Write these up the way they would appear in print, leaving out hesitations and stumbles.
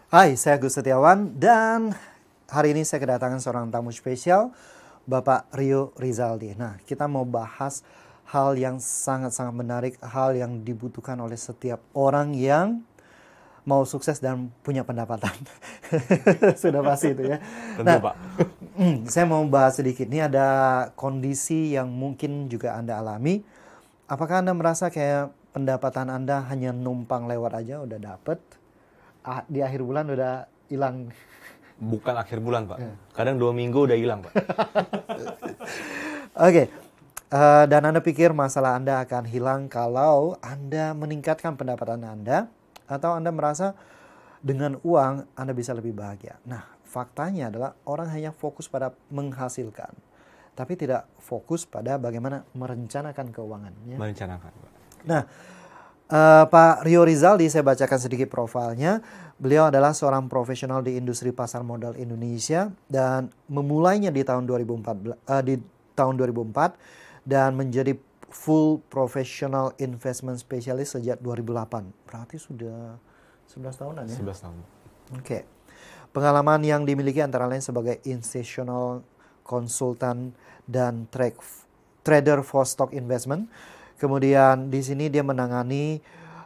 Hai, saya Agus Setiawan dan hari ini saya kedatangan seorang tamu spesial, Bapak Rio Rizaldi. Nah, kita mau bahas hal yang sangat-sangat menarik, hal yang dibutuhkan oleh setiap orang yang mau sukses dan punya pendapatan. Sudah pasti itu ya. Tentu, Nah, Pak. saya mau bahas sedikit. Ini ada kondisi yang mungkin juga Anda alami. Apakah Anda merasa kayak pendapatan Anda hanya numpang lewat aja udah dapet? Di akhir bulan udah hilang. Bukan akhir bulan, Pak. Kadang 2 minggu udah hilang, Pak. Oke. Dan Anda pikir masalah Anda akan hilang kalau Anda meningkatkan pendapatan Anda atau Anda merasa dengan uang Anda bisa lebih bahagia. Nah, faktanya adalah orang hanya fokus pada menghasilkan, tapi tidak fokus pada bagaimana merencanakan keuangannya. Merencanakan, Pak. Nah, Pak Rio Rizaldi, saya bacakan sedikit profilnya. Beliau adalah seorang profesional di industri pasar modal Indonesia dan memulainya di tahun 2004 dan menjadi full professional investment specialist sejak 2008. Berarti sudah 11 tahunan ya? 11 tahun. Oke. Pengalaman yang dimiliki antara lain sebagai institutional konsultan dan trader for stock investment. Kemudian di sini dia menangani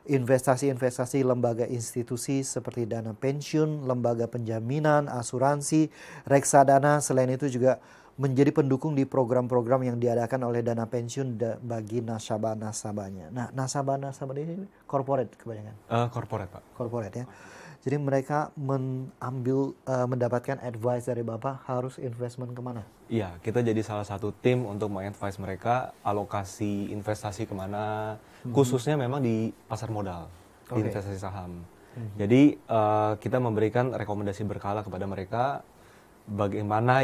investasi-investasi lembaga institusi seperti dana pensiun, lembaga penjaminan, asuransi, reksadana. Selain itu juga menjadi pendukung di program-program yang diadakan oleh dana pensiun bagi nasabah-nasabahnya. Nah, nasabah-nasabah ini corporate kebanyakan. Corporate, Pak. Corporate ya. Jadi mereka mendapatkan advice dari Bapak harus investment kemana? Iya, kita jadi salah satu tim untuk mengadvise mereka alokasi investasi kemana, khususnya memang di pasar modal, di Oke. investasi saham. Jadi kita memberikan rekomendasi berkala kepada mereka bagaimana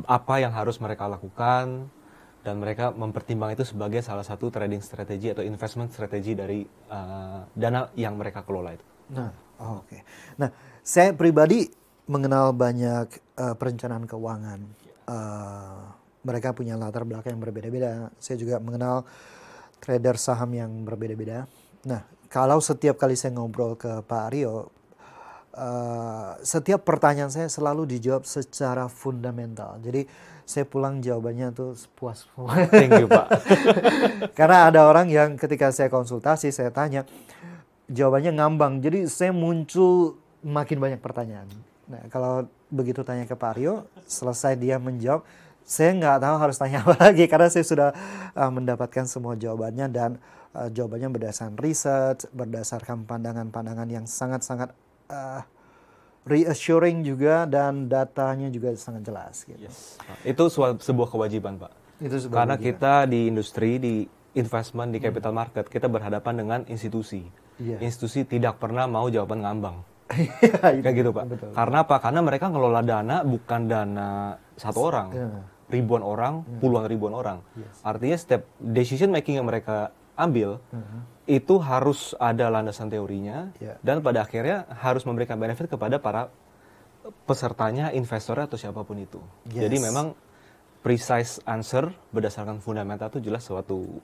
apa yang harus mereka lakukan, dan mereka mempertimbang itu sebagai salah satu trading strategi atau investment strategi dari dana yang mereka kelola itu. Nah, oke. Nah, saya pribadi mengenal banyak perencanaan keuangan. Mereka punya latar belakang yang berbeda-beda. Saya juga mengenal trader saham yang berbeda-beda. Nah, kalau setiap kali saya ngobrol ke Pak Rio, setiap pertanyaan saya selalu dijawab secara fundamental. Jadi saya pulang jawabannya tuh puas. Thank you, Pak. Karena ada orang yang ketika saya konsultasi, saya tanya, jawabannya ngambang. Jadi saya muncul makin banyak pertanyaan. Nah, kalau begitu tanya ke Pak Rio, selesai dia menjawab, saya nggak tahu harus tanya apa lagi karena saya sudah mendapatkan semua jawabannya dan jawabannya berdasarkan riset, berdasarkan pandangan-pandangan yang sangat-sangat reassuring juga dan datanya juga sangat jelas. Gitu. Yes, Pak. Itu sebuah kewajiban, Pak. Itu sebuah Karena kewajiban. kita di industri, di investment, di capital market, kita berhadapan dengan institusi. Iya. Institusi tidak pernah mau jawaban ngambang. Itu, Kayak gitu, Pak. betul. Karena apa? Karena mereka ngelola dana bukan dana satu orang, ribuan orang, puluhan ribuan orang. Artinya setiap decision making yang mereka ambil itu harus ada landasan teorinya dan pada akhirnya harus memberikan benefit kepada para pesertanya, investornya atau siapapun itu. Yes. Jadi memang precise answer berdasarkan fundamental itu jelas suatu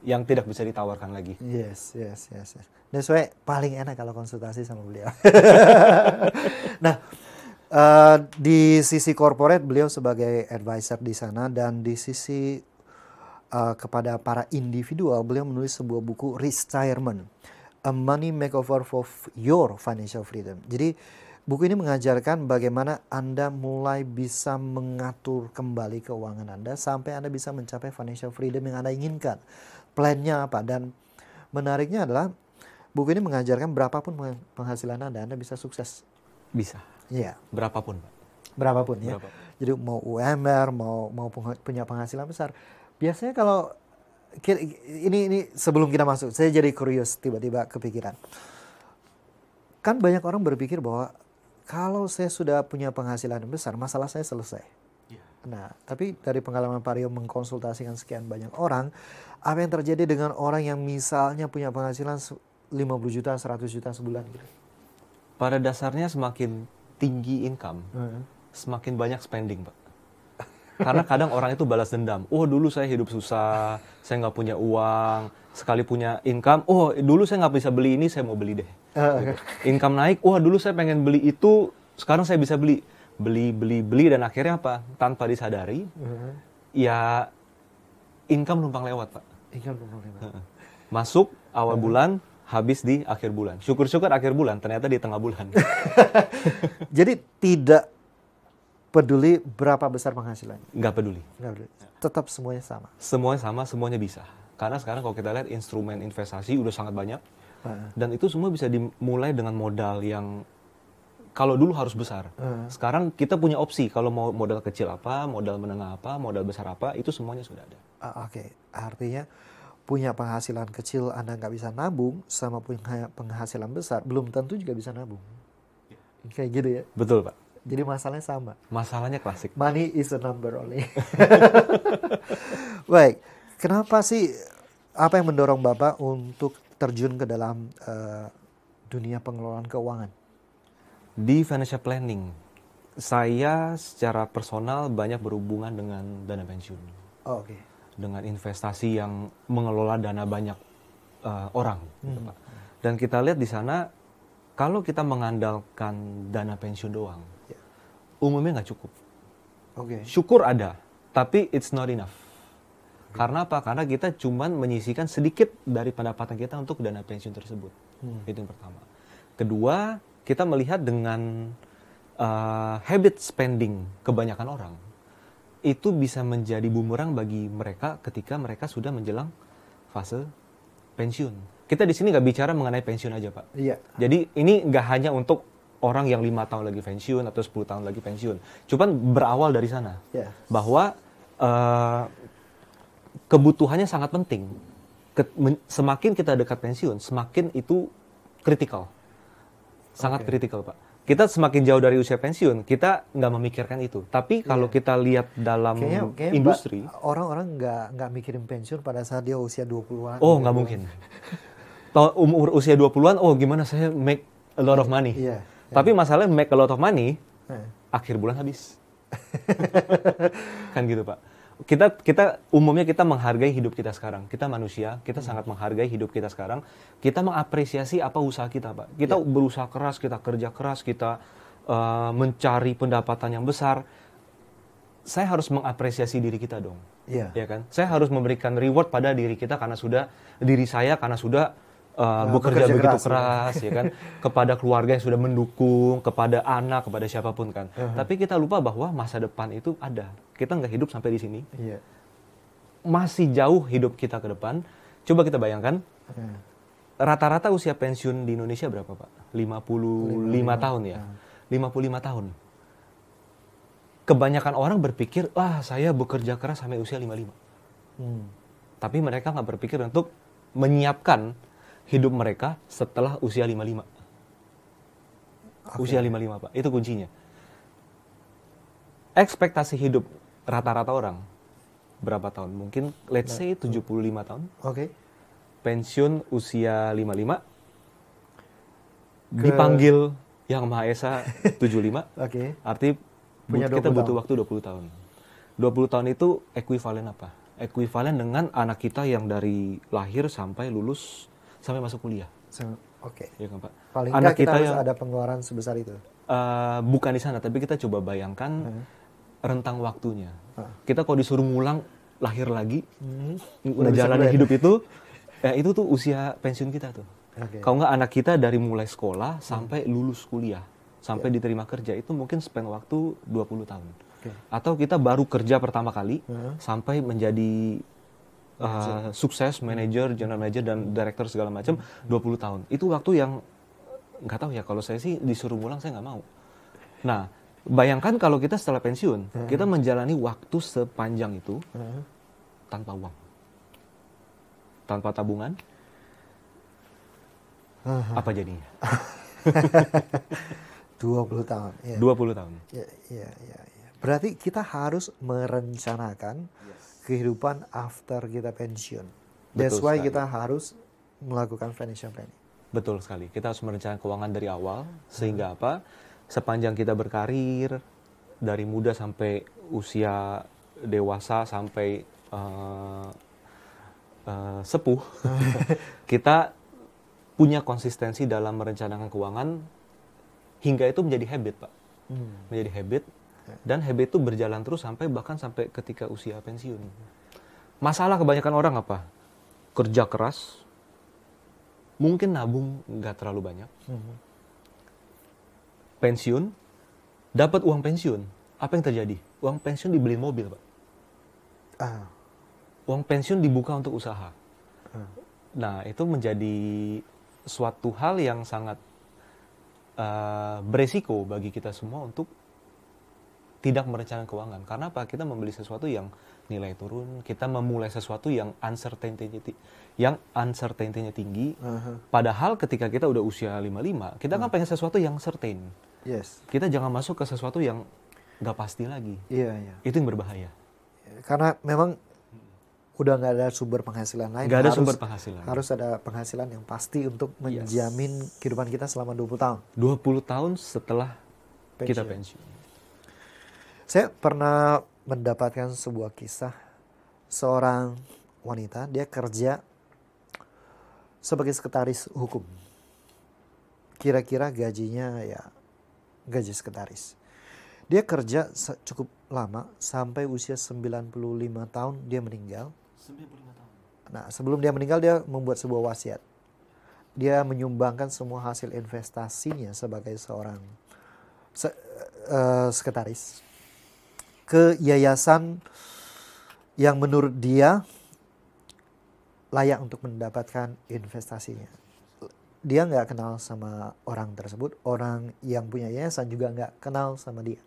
yang tidak bisa ditawarkan lagi. Yes. That's why paling enak kalau konsultasi sama beliau. Nah, di sisi corporate beliau sebagai advisor di sana dan di sisi kepada para individual beliau menulis sebuah buku Retirement, A Money Makeover for Your Financial Freedom. Jadi buku ini mengajarkan bagaimana Anda mulai bisa mengatur kembali keuangan Anda sampai Anda bisa mencapai financial freedom yang Anda inginkan. Plannya apa? Dan menariknya adalah buku ini mengajarkan berapapun penghasilan Anda bisa sukses. Bisa. Iya. Berapapun, Pak. Berapapun ya. Berapapun. Jadi mau UMR, mau punya penghasilan besar. Biasanya kalau ini sebelum kita masuk, saya jadi curious tiba-tiba kepikiran. Kan banyak orang berpikir bahwa kalau saya sudah punya penghasilan besar, masalah saya selesai. Nah, tapi dari pengalaman Pak Rio mengkonsultasikan sekian banyak orang, apa yang terjadi dengan orang yang misalnya punya penghasilan 50 juta, 100 juta sebulan gitu? Pada dasarnya semakin tinggi income, semakin banyak spending, Pak. Karena kadang orang itu balas dendam. Oh, dulu saya hidup susah, saya nggak punya uang. Sekali punya income, oh dulu saya nggak bisa beli ini, saya mau beli deh. Gitu. Income naik, wah dulu saya pengen beli itu, sekarang saya bisa beli dan akhirnya apa? Tanpa disadari, ya income numpang lewat, Pak. Income numpang lewat. Masuk awal bulan, habis di akhir bulan. Syukur-syukur akhir bulan, ternyata di tengah bulan. Jadi tidak peduli berapa besar penghasilannya? Nggak peduli. Tetap semuanya sama? Semuanya sama, semuanya bisa. Karena sekarang kalau kita lihat instrumen investasi udah sangat banyak. Dan itu semua bisa dimulai dengan modal yang kalau dulu harus besar. Sekarang kita punya opsi kalau mau modal kecil apa, modal menengah apa, modal besar apa, itu semuanya sudah ada. Oke. Artinya punya penghasilan kecil Anda nggak bisa nabung, sama punya penghasilan besar belum tentu juga bisa nabung. Kayak gitu ya? Betul, Pak. Jadi masalahnya sama. Masalahnya klasik. Money is a number only. Baik, kenapa sih, apa yang mendorong Bapak untuk terjun ke dalam dunia pengelolaan keuangan? Di financial planning, saya secara personal banyak berhubungan dengan dana pensiun. Oke. Dengan investasi yang mengelola dana banyak orang, gitu, Pak. Dan kita lihat di sana, kalau kita mengandalkan dana pensiun doang, umumnya nggak cukup. Syukur ada, tapi it's not enough. Karena apa? Karena kita cuman menyisihkan sedikit dari pendapatan kita untuk dana pensiun tersebut. Itu yang pertama. Kedua, kita melihat dengan habit spending kebanyakan orang, itu bisa menjadi bumerang bagi mereka ketika mereka sudah menjelang fase pensiun. Kita di sini nggak bicara mengenai pensiun aja, Pak. Iya. Jadi ini nggak hanya untuk orang yang 5 tahun lagi pensiun atau 10 tahun lagi pensiun. Cuman berawal dari sana. Bahwa kebutuhannya sangat penting. Semakin kita dekat pensiun, semakin itu kritikal. Sangat kritikal, Pak. Kita semakin jauh dari usia pensiun, kita nggak memikirkan itu. Tapi kalau kita lihat dalam industri, orang-orang nggak mikirin pensiun pada saat dia usia 20-an. Oh, nggak mungkin. Umur usia 20-an, oh gimana saya make a lot of money. Tapi masalahnya make a lot of money, akhir bulan habis. Kan gitu, Pak. Kita umumnya kita menghargai hidup kita sekarang. Kita manusia, kita sangat menghargai hidup kita sekarang. Kita mengapresiasi apa usaha kita, Pak. Kita berusaha keras, kita kerja keras, kita mencari pendapatan yang besar. Saya harus mengapresiasi diri kita dong. Ya kan? Saya harus memberikan reward pada diri kita karena sudah bekerja begitu keras, ya kan? Kepada keluarga yang sudah mendukung, kepada anak, kepada siapapun kan. Tapi kita lupa bahwa masa depan itu ada. Kita nggak hidup sampai di sini. Masih jauh hidup kita ke depan. Coba kita bayangkan, rata-rata usia pensiun di Indonesia berapa, Pak? 55 tahun ya. 55 tahun. Kebanyakan orang berpikir, saya bekerja keras sampai usia 55. Tapi mereka nggak berpikir untuk menyiapkan hidup mereka setelah usia 55. Usia 55, Pak. Itu kuncinya. Ekspektasi hidup rata-rata orang berapa tahun? Mungkin let's say 75 tahun. Pensiun usia 55. Dipanggil Yang Maha Esa 75. Artinya kita butuh waktu 20 tahun. 20 tahun itu ekuivalen apa? Ekuivalen dengan anak kita yang dari lahir sampai lulus sampai masuk kuliah. Ya kan, Pak? Paling nggak kita harus ada pengeluaran sebesar itu. Bukan di sana, tapi kita coba bayangkan rentang waktunya. Kita kalau disuruh ngulang lahir lagi, ngejalanin hidup itu tuh usia pensiun kita tuh. Kalau nggak anak kita dari mulai sekolah sampai lulus kuliah, sampai diterima kerja, itu mungkin spend waktu 20 tahun. Atau kita baru kerja pertama kali sampai menjadi sukses, manager, general manager, dan director segala macam, 20 tahun. Itu waktu yang nggak tahu ya, kalau saya sih disuruh ngulang saya nggak mau. Nah, bayangkan kalau kita setelah pensiun, kita menjalani waktu sepanjang itu tanpa uang, tanpa tabungan, apa jadinya? 20 tahun. 20 tahun. Berarti kita harus merencanakan kehidupan after kita pensiun. That's why kita harus melakukan financial planning. Betul sekali. Kita harus merencanakan keuangan dari awal, sehingga apa? Sepanjang kita berkarir, dari muda sampai usia dewasa sampai sepuh, kita punya konsistensi dalam merencanakan keuangan hingga itu menjadi habit, Pak. Menjadi habit, dan habit itu berjalan terus bahkan sampai ketika usia pensiun. Masalah kebanyakan orang apa? Kerja keras, mungkin nabung nggak terlalu banyak. Pensiun, dapat uang pensiun. Apa yang terjadi? Uang pensiun dibeliin mobil, Pak. Uang pensiun dibuka untuk usaha. Nah, itu menjadi suatu hal yang sangat beresiko bagi kita semua untuk tidak merencanakan keuangan. Karena apa? Kita membeli sesuatu yang nilai turun, kita memulai sesuatu yang uncertainty-nya tinggi. Padahal ketika kita udah usia 55, kita kan pengen sesuatu yang certain. Yes. Kita jangan masuk ke sesuatu yang nggak pasti lagi. Iya, iya. Itu yang berbahaya. Karena memang udah nggak ada sumber penghasilan lain. Nggak ada sumber penghasilan. Harus ada penghasilan yang pasti untuk menjamin kehidupan kita selama 20 tahun. 20 tahun setelah kita pensiun. Saya pernah mendapatkan sebuah kisah seorang wanita, dia kerja sebagai sekretaris hukum. Kira-kira gajinya ya gaji sekretaris. Dia kerja cukup lama sampai usia 95 tahun dia meninggal. 95 tahun. Nah, sebelum dia meninggal dia membuat sebuah wasiat. Dia menyumbangkan semua hasil investasinya sebagai seorang sekretaris ke yayasan yang menurut dia layak untuk mendapatkan investasinya. Dia nggak kenal sama orang tersebut, orang yang punya yayasan juga nggak kenal sama dia.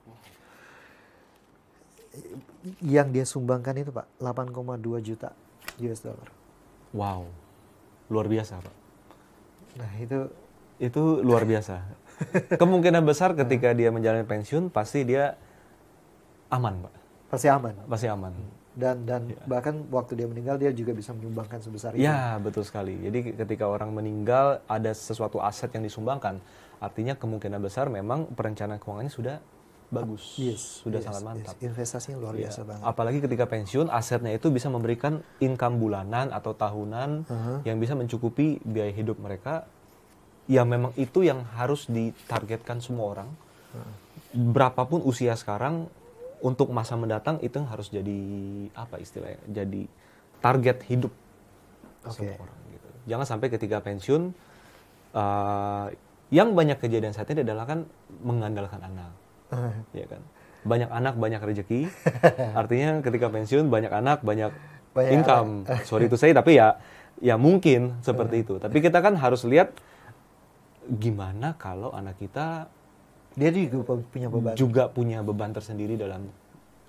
Yang dia sumbangkan itu, Pak, 8,2 juta US dollar. Wow, luar biasa, Pak. Nah, itu luar biasa. Kemungkinan besar ketika dia menjalani pensiun pasti dia aman, Pak. Pasti aman. Pasti aman. Dan bahkan waktu dia meninggal dia juga bisa menyumbangkan sebesar itu. Ya, betul sekali. Jadi ketika orang meninggal ada sesuatu aset yang disumbangkan, artinya kemungkinan besar memang perencanaan keuangannya sudah bagus, sudah sangat mantap. Investasinya luar biasa banget. Apalagi ketika pensiun, asetnya itu bisa memberikan income bulanan atau tahunan yang bisa mencukupi biaya hidup mereka. Ya memang itu yang harus ditargetkan semua orang. Berapapun usia sekarang, untuk masa mendatang itu harus jadi apa istilahnya? Jadi target hidup semua orang. Gitu. Jangan sampai ketika pensiun, yang banyak kejadian saat ini adalah kan mengandalkan anak. Ya kan, banyak anak banyak rezeki. Artinya ketika pensiun banyak anak banyak income. Sorry to say, tapi ya mungkin seperti itu. Tapi kita kan harus lihat gimana kalau anak kita dia juga punya beban tersendiri dalam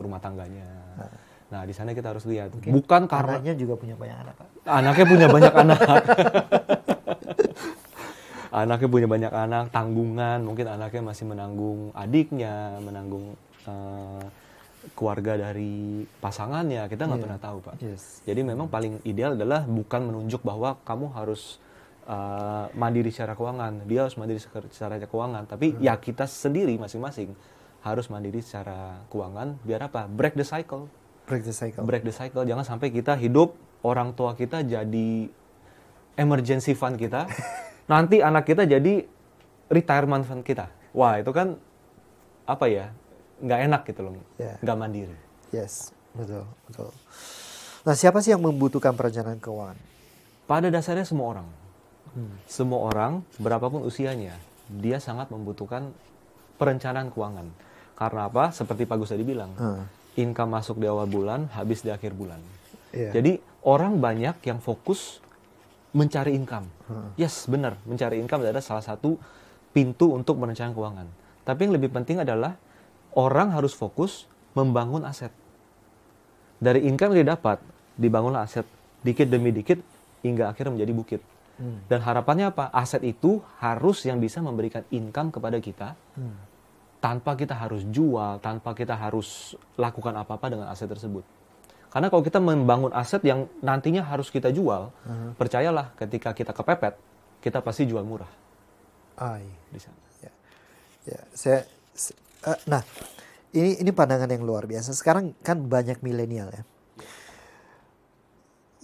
rumah tangganya. Nah, di sana kita harus lihat. Mungkin bukan karena anaknya juga punya banyak anak, Pak. Anaknya punya banyak anak. Anaknya punya banyak anak, tanggungan, mungkin anaknya masih menanggung adiknya, menanggung keluarga dari pasangannya, kita nggak pernah tahu, Pak. Jadi memang paling ideal adalah bukan menunjuk bahwa kamu harus mandiri secara keuangan, dia harus mandiri secara keuangan, tapi ya kita sendiri masing-masing harus mandiri secara keuangan, biar apa? Break the cycle. Jangan sampai kita hidup, orang tua kita jadi emergency fund kita, nanti anak kita jadi retirement fund kita. Wah, itu kan apa ya? Nggak enak gitu loh, nggak mandiri. Yes, betul. Nah, siapa sih yang membutuhkan perencanaan keuangan? Pada dasarnya semua orang. Semua orang, berapapun usianya, dia sangat membutuhkan perencanaan keuangan. Karena apa? Seperti Pak Gus tadi bilang, income masuk di awal bulan, habis di akhir bulan. Jadi orang banyak yang fokus mencari income. Yes, benar. Mencari income adalah salah satu pintu untuk merencanakan keuangan. Tapi yang lebih penting adalah orang harus fokus membangun aset. Dari income yang didapat, dibangunlah aset dikit demi dikit hingga akhirnya menjadi bukit. Dan harapannya apa? Aset itu harus yang bisa memberikan income kepada kita tanpa kita harus jual, tanpa kita harus lakukan apa-apa dengan aset tersebut. Karena kalau kita membangun aset yang nantinya harus kita jual, percayalah ketika kita kepepet, kita pasti jual murah. Di sana. Nah, ini pandangan yang luar biasa. Sekarang kan banyak milenial ya.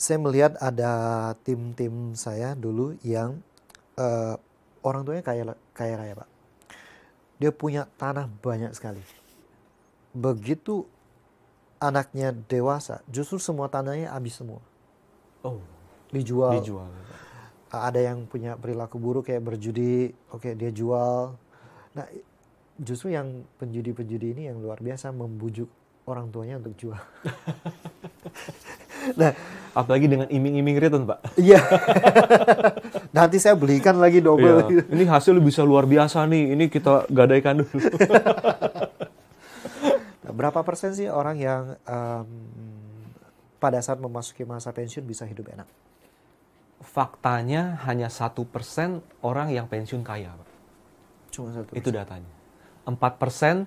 Saya melihat ada tim-tim saya dulu yang orang tuanya kaya raya Pak. Dia punya tanah banyak sekali. Begitu anaknya dewasa, justru semua tanahnya habis semua. Oh, Dijual. dijual. Ada yang punya perilaku buruk kayak berjudi, oke dia jual. Nah, justru yang penjudi-penjudi ini yang luar biasa membujuk orang tuanya untuk jual. Nah, Apalagi dengan iming-iming return, Pak. iya. Nanti saya belikan lagi double. Iya. Ini hasil bisa luar biasa nih. Ini kita gadaikan dulu. Nah, berapa persen sih orang yang pada saat memasuki masa pensiun bisa hidup enak? Faktanya hanya 1% orang yang pensiun kaya, Pak. Cuma 1%. Itu datanya. 4%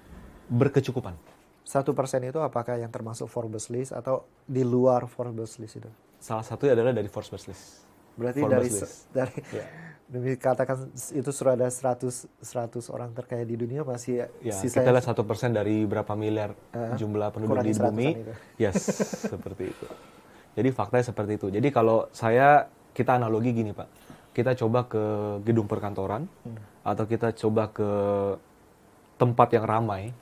berkecukupan. 1% itu apakah yang termasuk Forbes list atau di luar Forbes list itu? Salah satu adalah dari Forbes list. Berarti Forbes dari Ya. dikatakan itu sudah ada 100 orang terkaya di dunia, masih Ya, sisa kita lihat 1% dari berapa miliar jumlah penduduk kurangi di bumi. 100-an itu. Yes, seperti itu. Jadi faktanya seperti itu. Jadi kalau kita analogi gini, Pak. Kita coba ke gedung perkantoran atau kita coba ke tempat yang ramai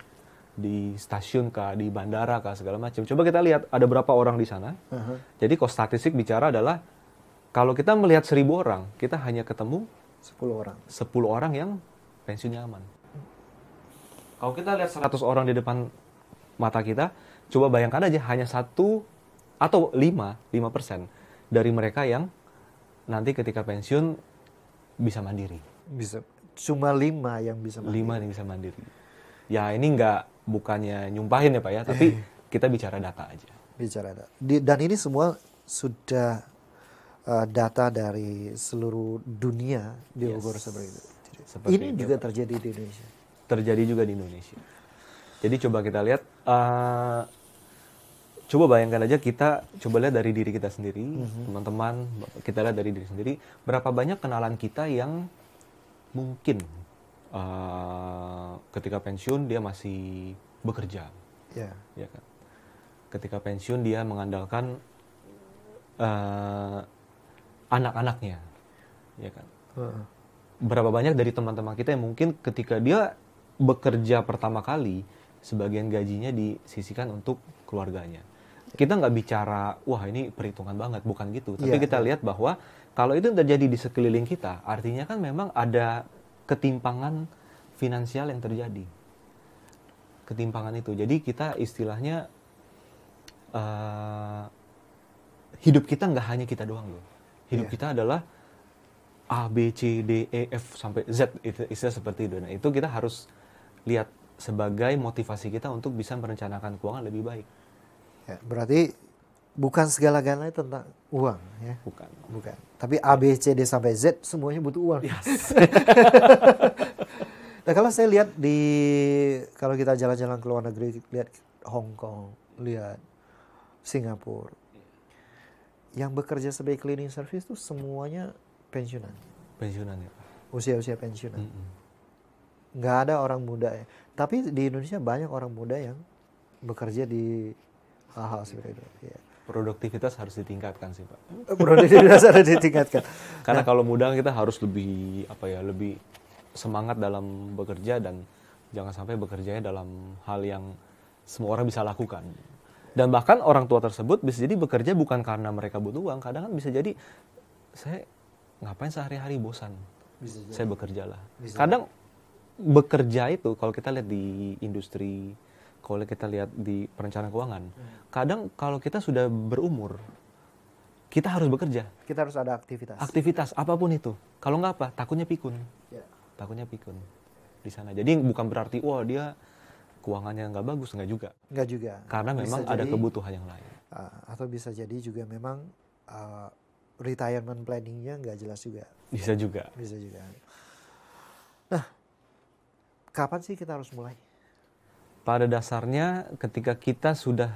di stasiun kah, di bandara kah, segala macam. Coba kita lihat ada berapa orang di sana. Jadi kalau statistik bicara adalah kalau kita melihat 1.000 orang, kita hanya ketemu 10 orang. 10 orang yang pensiunnya aman. Kalau kita lihat 100 orang di depan mata kita, coba bayangkan aja hanya 1 atau 5% dari mereka yang nanti ketika pensiun bisa mandiri. Bisa. Cuma 5 yang bisa mandiri. 5 yang bisa mandiri. Ya ini bukannya nyumpahin ya Pak ya, tapi kita bicara data aja. Bicara data. Dan ini semua sudah data dari seluruh dunia diukur seperti itu. Seperti Ini itu, juga Pak. terjadi di Indonesia. Terjadi juga di Indonesia. Jadi coba kita lihat, coba bayangkan aja kita coba lihat dari diri kita sendiri, teman-teman, kita lihat dari diri sendiri, berapa banyak kenalan kita yang mungkin ketika pensiun dia masih bekerja, Ya. ya kan? Ketika pensiun dia mengandalkan anak-anaknya, ya kan? Berapa banyak dari teman-teman kita yang mungkin ketika dia bekerja pertama kali, sebagian gajinya disisihkan untuk keluarganya. Kita nggak bicara, wah ini perhitungan banget, bukan gitu. Tapi kita lihat bahwa kalau itu terjadi di sekeliling kita, artinya kan memang ada ketimpangan finansial yang terjadi. Ketimpangan itu. Jadi kita istilahnya, hidup kita nggak hanya kita doang loh. Hidup kita adalah A, B, C, D, E, F, sampai Z, itu istilah seperti itu. Nah, itu kita harus lihat sebagai motivasi kita untuk bisa merencanakan keuangan lebih baik. Ya, berarti bukan segala-galanya tentang uang, ya? Bukan. Tapi A, B, C, D sampai Z semuanya butuh uang. Yes. Nah, kalau saya lihat kalau kita jalan-jalan ke luar negeri, lihat Hong Kong, lihat Singapura, yang bekerja sebagai cleaning service itu semuanya pensiunan. Pensiunan ya Pak. Usia-usia pensiunan. Nggak ada orang muda ya. Tapi di Indonesia banyak orang muda yang bekerja di hal-hal seperti itu. Ya. Produktivitas harus ditingkatkan sih Pak. Produktivitas harus ditingkatkan. Karena kalau muda kita harus lebih lebih semangat dalam bekerja dan jangan sampai bekerjanya dalam hal yang semua orang bisa lakukan. Dan bahkan orang tua tersebut bisa jadi bekerja bukan karena mereka butuh uang. Kadang kan bisa jadi saya ngapain sehari-hari bosan. Saya bekerjalah. Kadang bekerja itu kalau kita lihat di industri, kalau kita lihat di perencanaan keuangan, kadang kalau kita sudah berumur, kita harus bekerja. Kita harus ada aktivitas. Aktivitas apapun itu. Kalau nggak apa, takutnya pikun. Ya. Takutnya pikun di sana. Jadi bukan berarti wah dia keuangannya nggak bagus, nggak juga. Nggak juga. Karena memang ada kebutuhan yang lain. Atau bisa jadi juga memang retirement planning-nya nggak jelas juga. Bisa juga. Bisa juga. Nah, kapan sih kita harus mulai? Pada dasarnya ketika kita sudah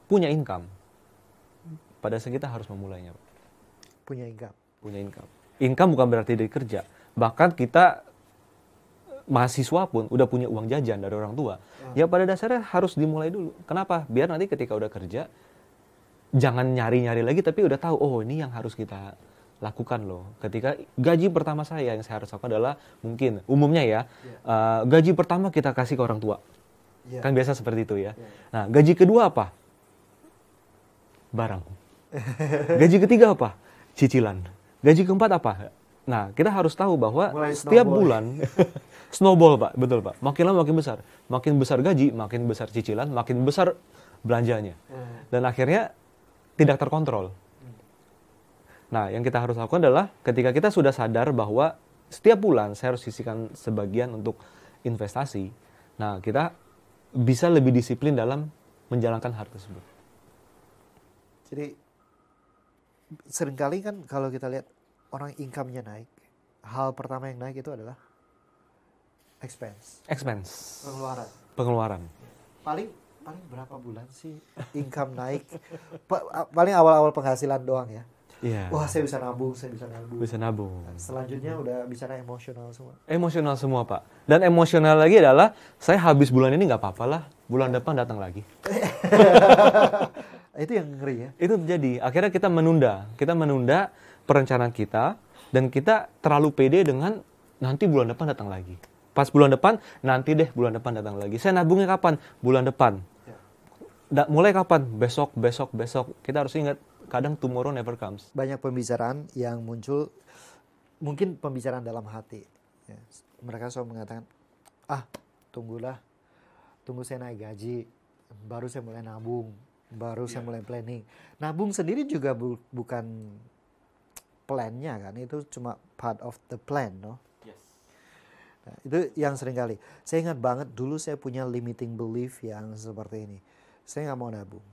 punya income, pada saat kita harus memulainya. Punya income. Punya income. Income bukan berarti dari kerja. Bahkan kita mahasiswa pun udah punya uang jajan dari orang tua. Ya pada dasarnya harus dimulai dulu. Kenapa? Biar nanti ketika udah kerja, jangan nyari-nyari lagi tapi udah tahu, oh ini yang harus kita lakukan loh. Ketika gaji pertama saya yang saya harus lakukan adalah mungkin umumnya ya, gaji pertama kita kasih ke orang tua. Kan biasa seperti itu ya. Nah, gaji kedua apa? Barang. Gaji ketiga apa? Cicilan. Gaji keempat apa? Nah, kita harus tahu bahwa setiap bulan snowball, Pak. Betul, Pak. Makin lama makin besar. Makin besar gaji, makin besar cicilan, makin besar belanjanya. Dan akhirnya tidak terkontrol. Nah, yang kita harus lakukan adalah ketika kita sudah sadar bahwa setiap bulan saya harus sisihkan sebagian untuk investasi. Nah, kita bisa lebih disiplin dalam menjalankan hal tersebut. Jadi seringkali kan kalau kita lihat orang income-nya naik, hal pertama yang naik itu adalah expense. Pengeluaran. Paling berapa bulan sih income naik? Paling awal-awal penghasilan doang ya. Iya. Wah, saya bisa nabung. Bisa nabung. Selanjutnya udah bicara emosional semua. Emosional semua, Pak. Dan emosional lagi adalah, saya habis bulan ini nggak apa-apa lah, bulan depan datang lagi. Itu yang ngeri ya. Itu terjadi. Akhirnya kita menunda perencanaan kita, dan kita terlalu pede dengan nanti bulan depan datang lagi. Pas bulan depan, nanti deh bulan depan datang lagi. Saya nabungnya kapan? Bulan depan. Mulai kapan? Besok. Kita harus ingat, kadang tomorrow never comes. Banyak pembicaraan yang muncul, mungkin pembicaraan dalam hati. Ya. Mereka selalu mengatakan, tunggu saya naik gaji, baru saya mulai nabung, baru saya mulai planning. Nabung sendiri juga bukan plan-nya kan, itu cuma part of the plan, no? Yes. Nah, itu yang sering kali. Saya ingat banget dulu saya punya limiting belief yang seperti ini. Saya nggak mau nabung.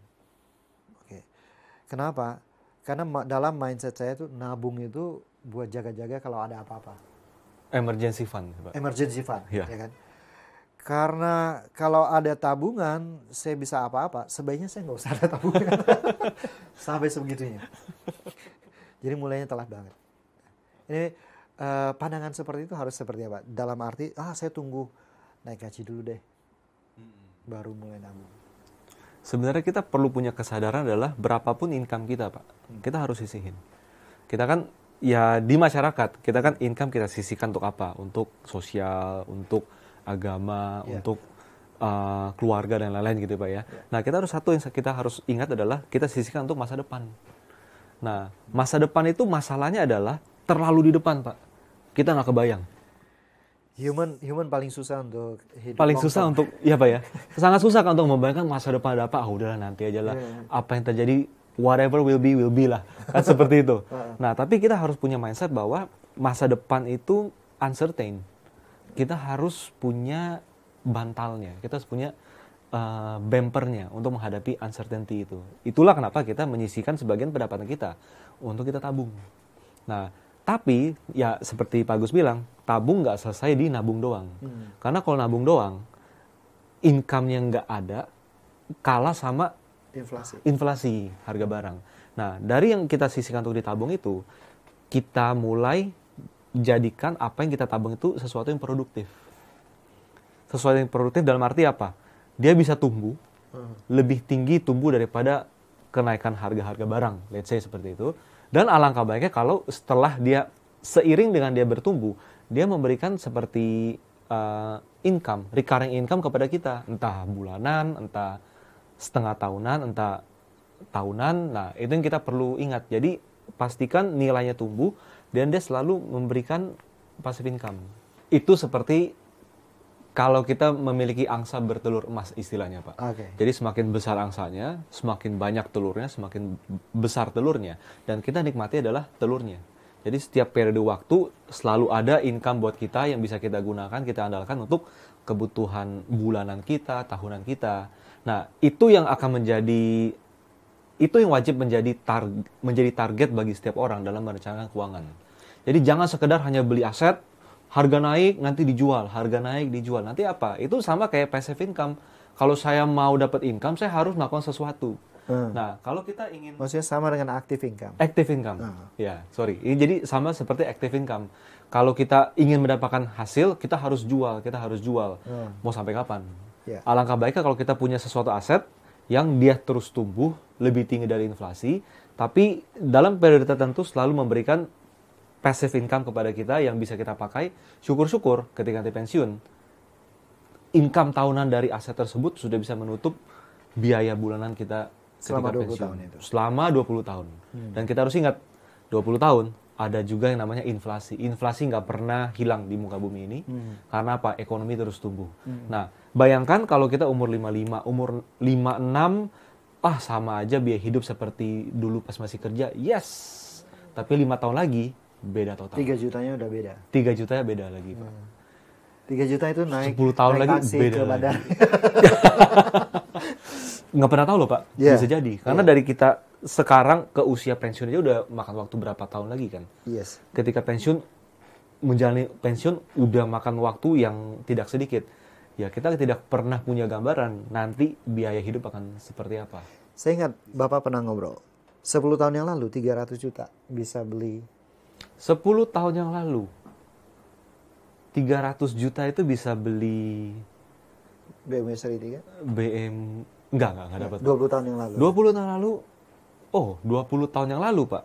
Kenapa? Karena dalam mindset saya tuh nabung itu buat jaga-jaga kalau ada apa-apa. Emergency fund, Pak. Emergency fund, ya kan? Karena kalau ada tabungan, saya bisa apa-apa. Sebaiknya saya nggak usah ada tabungan. Sampai sebegitunya. Jadi mulainya telat banget. Ini pandangan seperti itu harus seperti apa? Dalam arti, saya tunggu naik gaji dulu deh, baru mulai nabung. Sebenarnya kita perlu punya kesadaran adalah berapapun income kita, Pak, kita harus sisihin. Kita kan ya di masyarakat, kita kan income kita sisihkan untuk apa? Untuk sosial, untuk agama, untuk keluarga dan lain-lain gitu, Pak ya. Nah, kita harus satu yang kita harus ingat adalah kita sisihkan untuk masa depan. Nah, masa depan itu masalahnya adalah terlalu di depan, Pak. Kita nggak kebayang. Human paling susah untuk hidup. Paling susah untuk, ya Pak ya, sangat susah kan untuk membayangkan masa depan ada apa. Udahlah nanti aja lah. Apa yang terjadi, whatever will be lah. Kan seperti itu. Nah, tapi kita harus punya mindset bahwa masa depan itu uncertain. Kita harus punya bantalnya, kita harus punya bumpernya untuk menghadapi uncertainty itu. Itulah kenapa kita menyisihkan sebagian pendapatan kita untuk kita tabung. Nah, tapi ya seperti Pak Agus bilang, tabung nggak selesai di nabung doang. Karena kalau nabung doang, income-nya nggak ada, kalah sama inflasi harga barang. Nah, dari yang kita sisihkan untuk ditabung itu, kita mulai jadikan apa yang kita tabung itu sesuatu yang produktif. Sesuatu yang produktif dalam arti apa? Dia bisa tumbuh, lebih tinggi tumbuh daripada kenaikan harga-harga barang, let's say seperti itu. Dan alangkah baiknya kalau setelah dia, seiring dengan dia bertumbuh, dia memberikan seperti income, recurring income kepada kita. Entah bulanan, entah setengah tahunan, entah tahunan. Nah, itu yang kita perlu ingat. Jadi, pastikan nilainya tumbuh, dan dia selalu memberikan passive income. Itu seperti kalau kita memiliki angsa bertelur emas istilahnya, Pak. Jadi semakin besar angsanya, semakin banyak telurnya, semakin besar telurnya. Dan kita nikmati adalah telurnya. Jadi setiap periode waktu selalu ada income buat kita yang bisa kita gunakan, kita andalkan untuk kebutuhan bulanan kita, tahunan kita. Nah, itu yang akan menjadi, itu yang wajib menjadi target bagi setiap orang dalam merencanakan keuangan. Jadi jangan sekedar hanya beli aset, harga naik, nanti dijual. Harga naik, dijual. Nanti apa? Itu sama kayak passive income. Kalau saya mau dapat income, saya harus melakukan sesuatu. Nah, kalau kita ingin... Maksudnya sama dengan active income? Active income. Ya, sorry. Ini jadi sama seperti active income. Kalau kita ingin mendapatkan hasil, kita harus jual. Mau sampai kapan? Alangkah baiknya kalau kita punya sesuatu aset yang dia terus tumbuh, lebih tinggi dari inflasi, tapi dalam periode tertentu selalu memberikan passive income kepada kita yang bisa kita pakai. Syukur-syukur ketika nanti pensiun, income tahunan dari aset tersebut sudah bisa menutup biaya bulanan kita Selama ketika 20 pensiun. tahun itu. Selama 20 tahun. Dan kita harus ingat, 20 tahun ada juga yang namanya inflasi. Inflasi nggak pernah hilang di muka bumi ini. Karena apa? Ekonomi terus tumbuh. Nah, bayangkan kalau kita umur 55, umur 56, sama aja biaya hidup seperti dulu pas masih kerja. Yes. Tapi 5 tahun lagi, beda total. 3 jutanya udah beda. 3 jutanya beda lagi, Pak. 3 juta itu naik 10 tahun naik lagi taksi beda ke lagi. badan. Nggak pernah tahu loh, Pak. Yeah. Bisa jadi. Karena dari kita sekarang ke usia pensiun aja udah makan waktu berapa tahun lagi kan. Yes. Ketika pensiun, menjalani pensiun udah makan waktu yang tidak sedikit. Ya, kita tidak pernah punya gambaran nanti biaya hidup akan seperti apa. Saya ingat Bapak pernah ngobrol. 10 tahun yang lalu 300 juta bisa beli 10 tahun yang lalu, 300 juta itu bisa beli BMW seri 3. BM. Enggak dapat. 20 tahun yang lalu. 20 tahun lalu, 20 tahun yang lalu, Pak.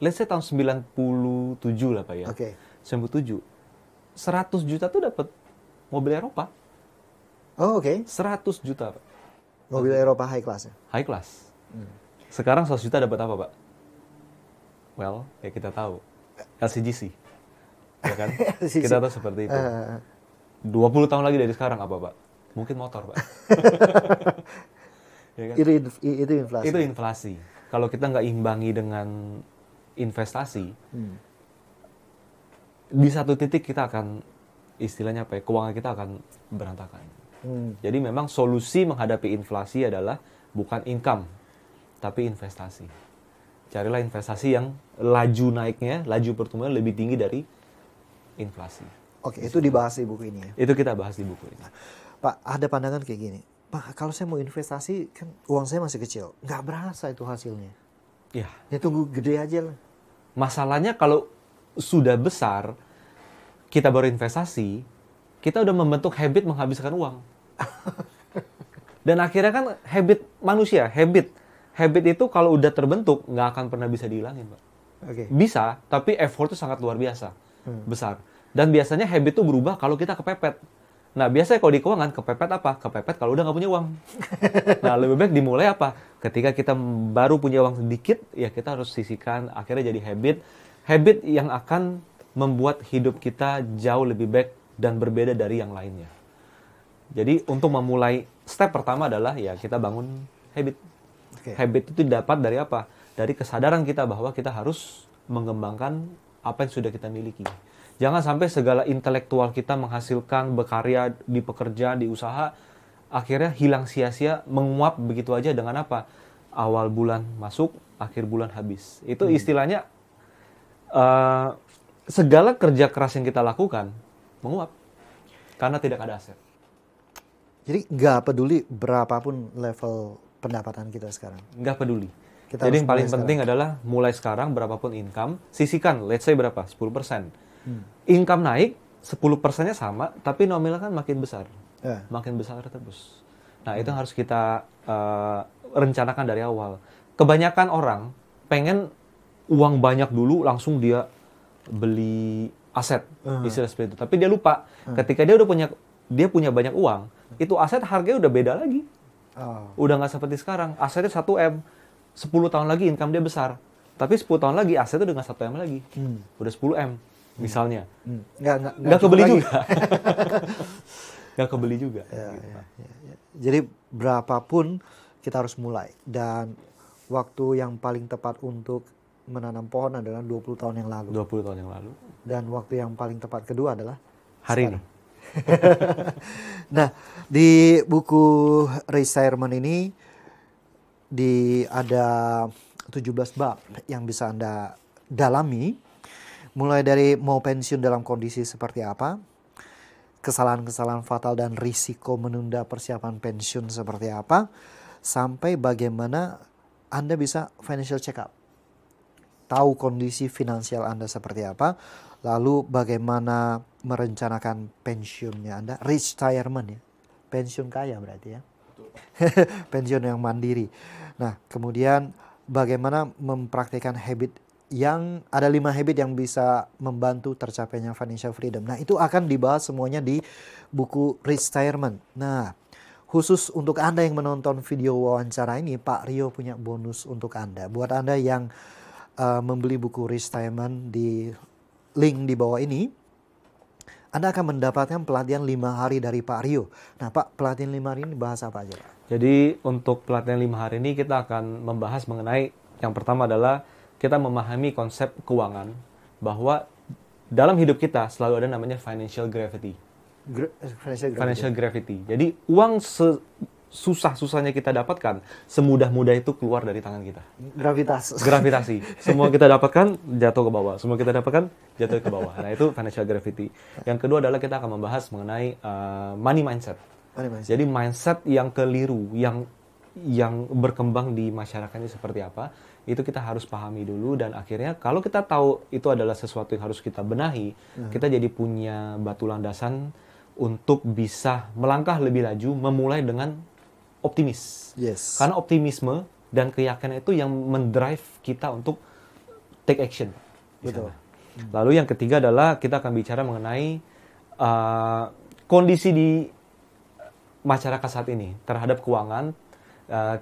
Let's say tahun 97 lah, Pak ya. Oke. 97. 100 juta tuh dapat mobil Eropa. Oh, oke. 100 juta, Pak. Mobil Eropa high class ya. High class. Sekarang 100 juta dapat apa, Pak? Well, ya kita tahu. LCGC. Ya kan? LCGC. Kita tahu seperti itu. 20 tahun lagi dari sekarang apa, Pak? Mungkin motor, Pak. Ya kan? Itu inflasi. Itu inflasi. Kalau kita nggak imbangi dengan investasi, di satu titik kita akan, istilahnya apa ya, keuangan kita akan berantakan. Jadi memang solusi menghadapi inflasi adalah bukan income, tapi investasi. Carilah investasi yang laju naiknya, laju pertumbuhan lebih tinggi dari inflasi. Oke, itu dibahas di buku ini ya. Itu kita bahas di buku ini. Pak, ada pandangan kayak gini. Pak, kalau saya mau investasi, kan uang saya masih kecil. Nggak berasa itu hasilnya. Ya, Ya tunggu gede aja lah. masalahnya kalau sudah besar, kita baru investasi, kita udah membentuk habit menghabiskan uang. Dan akhirnya kan habit manusia, habit itu kalau udah terbentuk, nggak akan pernah bisa dihilangin, Pak. Oke. Bisa, tapi effortnya sangat luar biasa, besar. Dan biasanya habit itu berubah kalau kita kepepet. Nah, biasanya kalau di keuangan, kepepet apa? Kepepet kalau udah nggak punya uang. Nah, lebih baik dimulai apa? Ketika kita baru punya uang sedikit, ya kita harus sisihkan, akhirnya jadi habit. Habit yang akan membuat hidup kita jauh lebih baik dan berbeda dari yang lainnya. Jadi, untuk memulai, step pertama adalah ya kita bangun habit. Oke. Habit itu dapat dari apa? Dari kesadaran kita bahwa kita harus mengembangkan apa yang sudah kita miliki. Jangan sampai segala intelektual kita menghasilkan, berkarya di pekerjaan, di usaha, akhirnya hilang sia-sia, menguap begitu aja dengan apa? Awal bulan masuk, akhir bulan habis. Itu istilahnya, segala kerja keras yang kita lakukan, menguap. Karena tidak ada aset. Jadi nggak peduli berapapun level pendapatan kita sekarang. Nggak peduli. Kita Jadi harus yang paling mulai penting adalah mulai sekarang berapapun income, sisihkan, let's say berapa? 10%. Income naik, 10%-nya sama, tapi nominal kan makin besar. Ya. Makin besar terus. Nah, itu yang harus kita rencanakan dari awal. Kebanyakan orang pengen uang banyak dulu, langsung dia beli aset, istilah seperti itu. Tapi dia lupa, ketika dia punya banyak uang, itu aset harganya udah beda lagi. Udah nggak seperti sekarang. Asetnya 1M, 10 tahun lagi income dia besar. Tapi 10 tahun lagi asetnya udah nggak 1M lagi. Udah 10M. Misalnya, nggak kebeli juga. Nggak kebeli juga. Ya, Gitu. ya. Jadi berapapun kita harus mulai. Dan waktu yang paling tepat untuk menanam pohon adalah 20 tahun yang lalu. 20 tahun yang lalu. Dan waktu yang paling tepat kedua adalah Hari ini. Nah, di buku retirement ini ada 17 bab yang bisa Anda dalami. Mulai dari mau pensiun dalam kondisi seperti apa, kesalahan-kesalahan fatal dan risiko menunda persiapan pensiun seperti apa, sampai bagaimana Anda bisa financial check up. Tahu kondisi finansial Anda seperti apa, lalu bagaimana merencanakan pensiunnya Anda, retirement ya, pensiun kaya berarti ya, pensiun yang mandiri. Nah, kemudian bagaimana mempraktikkan habit yang ada 5 habit yang bisa membantu tercapainya financial freedom. Nah, itu akan dibahas semuanya di buku Retirement. Nah, khusus untuk Anda yang menonton video wawancara ini, Pak Rio punya bonus untuk Anda. Buat Anda yang membeli buku Retirement di link di bawah ini, Anda akan mendapatkan pelatihan 5 hari dari Pak Rio. Nah, Pak, pelatihan 5 hari ini bahas apa aja, Pak? Jadi untuk pelatihan 5 hari ini kita akan membahas mengenai yang pertama adalah kita memahami konsep keuangan, bahwa dalam hidup kita selalu ada namanya financial gravity. Financial gravity. Jadi uang susah-susahnya kita dapatkan, semudah-mudah itu keluar dari tangan kita. Gravitasi. Semua kita dapatkan jatuh ke bawah. Semua kita dapatkan jatuh ke bawah. Nah, itu financial gravity. Yang kedua adalah kita akan membahas mengenai money mindset. Jadi mindset yang keliru, yang berkembang di masyarakat ini seperti apa, itu kita harus pahami dulu, dan akhirnya kalau kita tahu itu adalah sesuatu yang harus kita benahi, kita jadi punya batu landasan untuk bisa melangkah lebih laju, memulai dengan optimis. Yes. Karena optimisme dan keyakinan itu yang mendrive kita untuk take action. Betul. Lalu yang ketiga adalah kita akan bicara mengenai kondisi di masyarakat saat ini terhadap keuangan.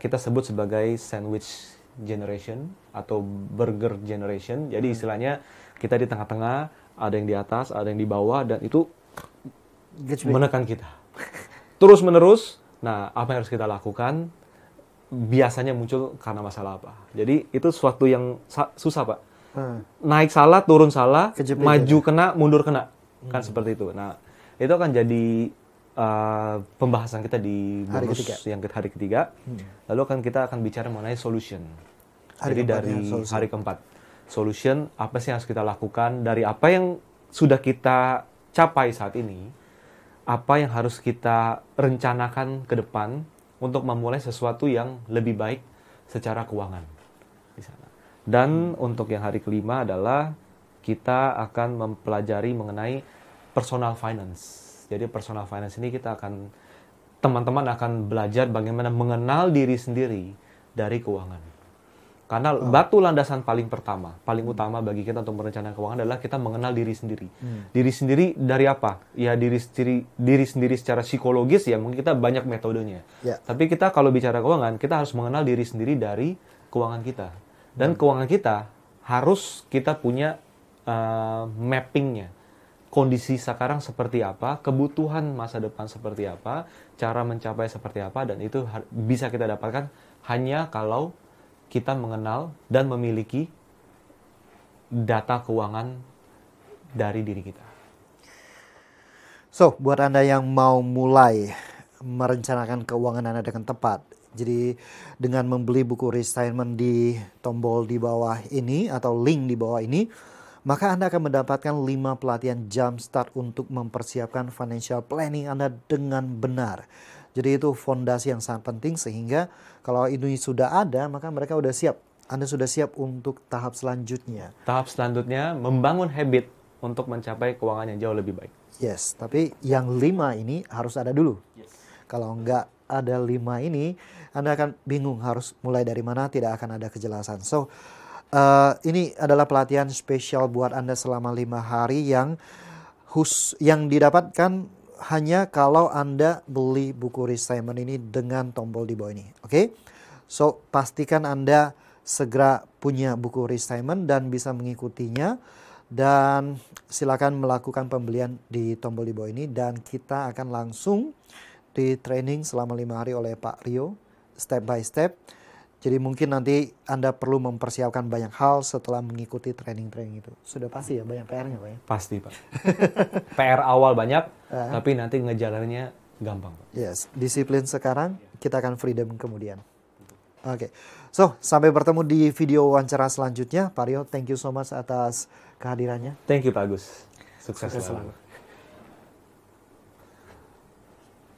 Kita sebut sebagai sandwich generation atau burger generation. Jadi istilahnya kita di tengah-tengah, ada yang di atas, ada yang di bawah, dan itu menekan kita. Terus-menerus. Nah, apa yang harus kita lakukan? Biasanya muncul karena masalah apa? Jadi itu sesuatu yang susah, Pak. Naik salah, turun salah, maju kena, mundur kena. Kan seperti itu. Nah, itu akan jadi pembahasan kita di bonus yang hari ketiga. Lalu kita akan bicara mengenai solution. Jadi dari hari keempat. Solution, apa sih yang harus kita lakukan? Dari apa yang sudah kita capai saat ini, apa yang harus kita rencanakan ke depan untuk memulai sesuatu yang lebih baik secara keuangan di sana. Dan untuk yang hari kelima adalah kita akan mempelajari mengenai personal finance. Jadi personal finance ini teman-teman akan belajar bagaimana mengenal diri sendiri dari keuangan. Karena batu landasan paling utama bagi kita untuk merencanakan keuangan adalah kita mengenal diri sendiri. Diri sendiri dari apa? Ya diri sendiri secara psikologis, ya mungkin kita banyak metodenya. Tapi kita kalau bicara keuangan, kita harus mengenal diri sendiri dari keuangan kita. Dan keuangan kita harus kita punya mappingnya. Kondisi sekarang seperti apa, kebutuhan masa depan seperti apa, cara mencapai seperti apa, dan itu bisa kita dapatkan hanya kalau kita mengenal dan memiliki data keuangan dari diri kita. So, buat Anda yang mau mulai merencanakan keuangan Anda dengan tepat, jadi dengan membeli buku Retirement di tombol di bawah ini atau link di bawah ini, maka Anda akan mendapatkan 5 pelatihan jumpstart untuk mempersiapkan financial planning Anda dengan benar. Jadi itu fondasi yang sangat penting, sehingga kalau ini sudah ada, maka mereka sudah siap. Anda sudah siap untuk tahap selanjutnya. Tahap selanjutnya membangun habit untuk mencapai keuangan yang jauh lebih baik. Yes, tapi yang 5 ini harus ada dulu. Kalau nggak ada 5 ini, Anda akan bingung harus mulai dari mana, tidak akan ada kejelasan. So, ini adalah pelatihan spesial buat Anda selama 5 hari yang didapatkan hanya kalau Anda beli buku Retirement ini dengan tombol di bawah ini. Oke? So, pastikan Anda segera punya buku Retirement dan bisa mengikutinya. Dan silakan melakukan pembelian di tombol di bawah ini. Dan kita akan langsung di training selama 5 hari oleh Pak Rio, step by step. Jadi mungkin nanti Anda perlu mempersiapkan banyak hal setelah mengikuti training-training itu. Sudah pasti ya, banyak PR-nya Pak ya? Pasti Pak. PR awal banyak, tapi nanti ngejalaninnya gampang Pak. Yes, disiplin sekarang, kita akan freedom kemudian. Oke, so sampai bertemu di video wawancara selanjutnya. Pak Rio, thank you so much atas kehadirannya. Thank you Pak Agus. Sukses selalu.